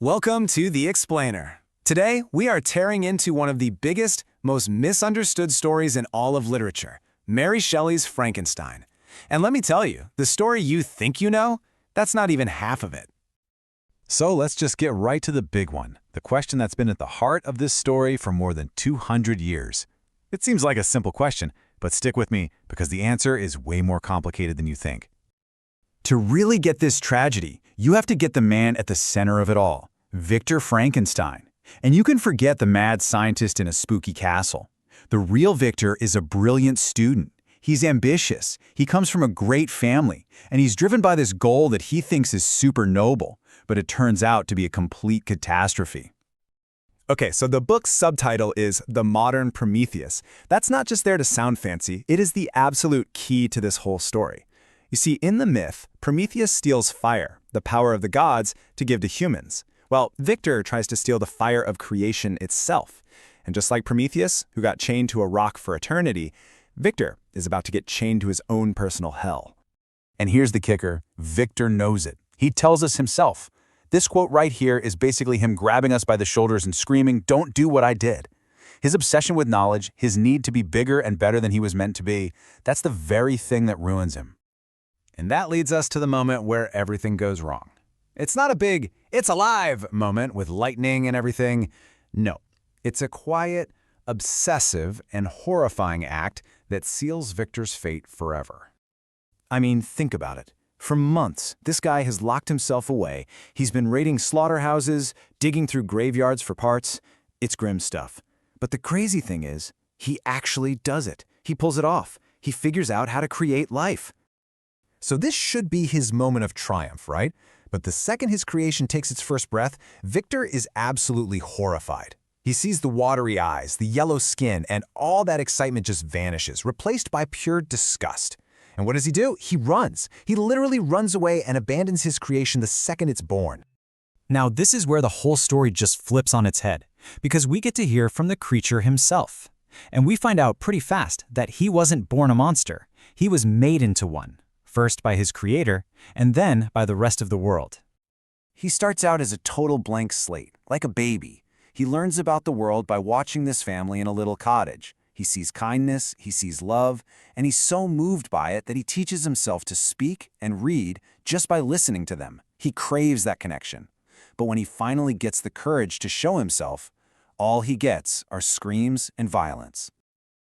Welcome to The Explainer. Today, we are tearing into one of the biggest, most misunderstood stories in all of literature, Mary Shelley's Frankenstein. And let me tell you, the story you think you know, that's not even half of it. So let's just get right to the big one, the question that's been at the heart of this story for more than 200 years. It seems like a simple question, but stick with me because the answer is way more complicated than you think. To really get this tragedy, you have to get the man at the center of it all, Victor Frankenstein. And you can forget the mad scientist in a spooky castle. The real Victor is a brilliant student. He's ambitious, he comes from a great family, and he's driven by this goal that he thinks is super noble, but it turns out to be a complete catastrophe. Okay, so the book's subtitle is The Modern Prometheus. That's not just there to sound fancy, it is the absolute key to this whole story. You see, in the myth, Prometheus steals fire, the power of the gods, to give to humans. Well, Victor tries to steal the fire of creation itself. And just like Prometheus, who got chained to a rock for eternity, Victor is about to get chained to his own personal hell. And here's the kicker, Victor knows it. He tells us himself. This quote right here is basically him grabbing us by the shoulders and screaming, "Don't do what I did." His obsession with knowledge, his need to be bigger and better than he was meant to be, that's the very thing that ruins him. And that leads us to the moment where everything goes wrong. It's not a big, "it's alive" moment with lightning and everything. No, it's a quiet, obsessive, and horrifying act that seals Victor's fate forever. I mean, think about it. For months, this guy has locked himself away. He's been raiding slaughterhouses, digging through graveyards for parts. It's grim stuff. But the crazy thing is, he actually does it. He pulls it off. He figures out how to create life. So this should be his moment of triumph, right? But the second his creation takes its first breath, Victor is absolutely horrified. He sees the watery eyes, the yellow skin, and all that excitement just vanishes, replaced by pure disgust. And what does he do? He runs. He literally runs away and abandons his creation the second it's born. Now, this is where the whole story just flips on its head, because we get to hear from the creature himself. And we find out pretty fast that he wasn't born a monster. He was made into one. First by his creator, and then by the rest of the world. He starts out as a total blank slate, like a baby. He learns about the world by watching this family in a little cottage. He sees kindness, he sees love, and he's so moved by it that he teaches himself to speak and read just by listening to them. He craves that connection. But when he finally gets the courage to show himself, all he gets are screams and violence.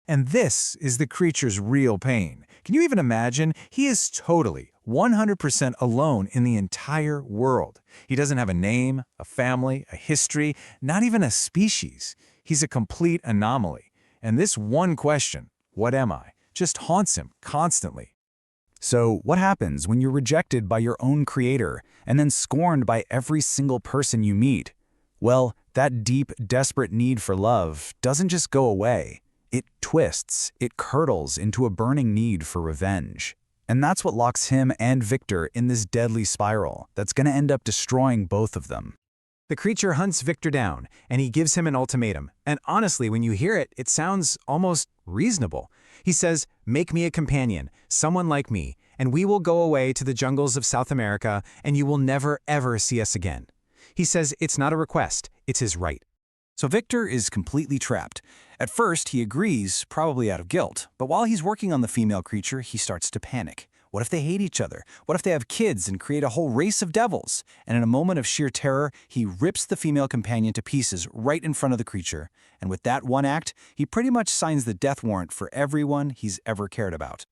And this is the creature's real pain. Can you even imagine? He is totally, 100% alone in the entire world. He doesn't have a name, a family, a history, not even a species. He's a complete anomaly. And this one question, what am I, just haunts him constantly. So what happens when you're rejected by your own creator and then scorned by every single person you meet? Well, that deep, desperate need for love doesn't just go away. It twists, it curdles into a burning need for revenge. And that's what locks him and Victor in this deadly spiral that's going to end up destroying both of them. The creature hunts Victor down, and he gives him an ultimatum. And honestly, when you hear it, it sounds almost reasonable. He says, "Make me a companion, someone like me, and we will go away to the jungles of South America, and you will never, ever see us again." He says it's not a request, it's his right. So Victor is completely trapped. At first, he agrees, probably out of guilt, but while he's working on the female creature, he starts to panic. What if they hate each other? What if they have kids and create a whole race of devils? And in a moment of sheer terror, he rips the female companion to pieces right in front of the creature. And with that one act, he pretty much signs the death warrant for everyone he's ever cared about.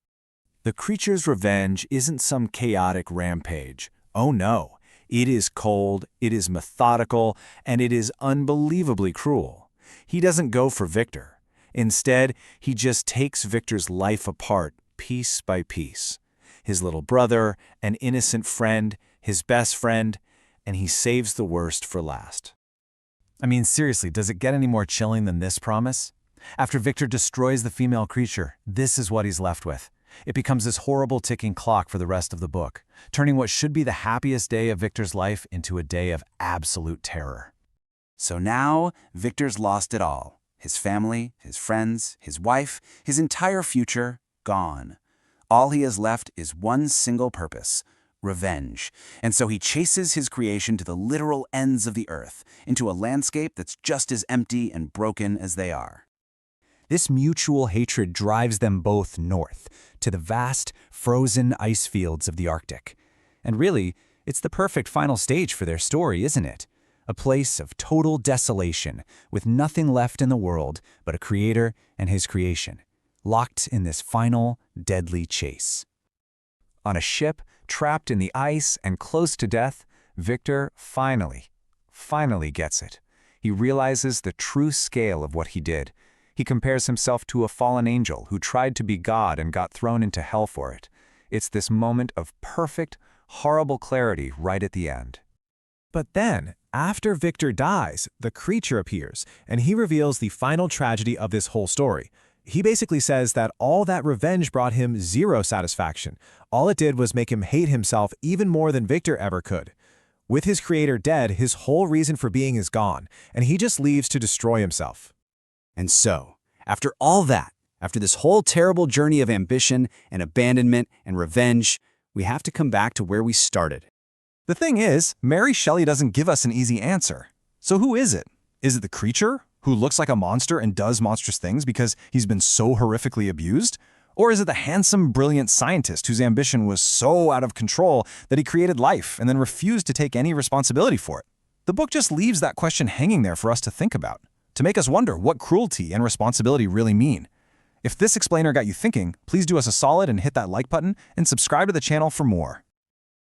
The creature's revenge isn't some chaotic rampage. Oh no. It is cold, it is methodical, and it is unbelievably cruel. He doesn't go for Victor. Instead, he just takes Victor's life apart, piece by piece. His little brother, an innocent friend, his best friend, and he saves the worst for last. I mean, seriously, does it get any more chilling than this promise? After Victor destroys the female creature, this is what he's left with. It becomes this horrible ticking clock for the rest of the book, turning what should be the happiest day of Victor's life into a day of absolute terror. So now, Victor's lost it all. His family, his friends, his wife, his entire future, gone. All he has left is one single purpose, revenge. And so he chases his creation to the literal ends of the earth, into a landscape that's just as empty and broken as they are. This mutual hatred drives them both north, to the vast, frozen ice fields of the Arctic. And really, it's the perfect final stage for their story, isn't it? A place of total desolation, with nothing left in the world but a creator and his creation, locked in this final, deadly chase. On a ship, trapped in the ice and close to death, Victor finally gets it. He realizes the true scale of what he did. He compares himself to a fallen angel who tried to be God and got thrown into hell for it. It's this moment of perfect, horrible clarity right at the end. But then, after Victor dies, the creature appears, and he reveals the final tragedy of this whole story. He basically says that all that revenge brought him zero satisfaction. All it did was make him hate himself even more than Victor ever could. With his creator dead, his whole reason for being is gone, and he just leaves to destroy himself. And so, after all that, after this whole terrible journey of ambition and abandonment and revenge, we have to come back to where we started. The thing is, Mary Shelley doesn't give us an easy answer. So who is it? Is it the creature, who looks like a monster and does monstrous things because he's been so horrifically abused? Or is it the handsome, brilliant scientist whose ambition was so out of control that he created life and then refused to take any responsibility for it? The book just leaves that question hanging there for us to think about, to make us wonder what cruelty and responsibility really mean. If this explainer got you thinking, please do us a solid and hit that like button and subscribe to the channel for more.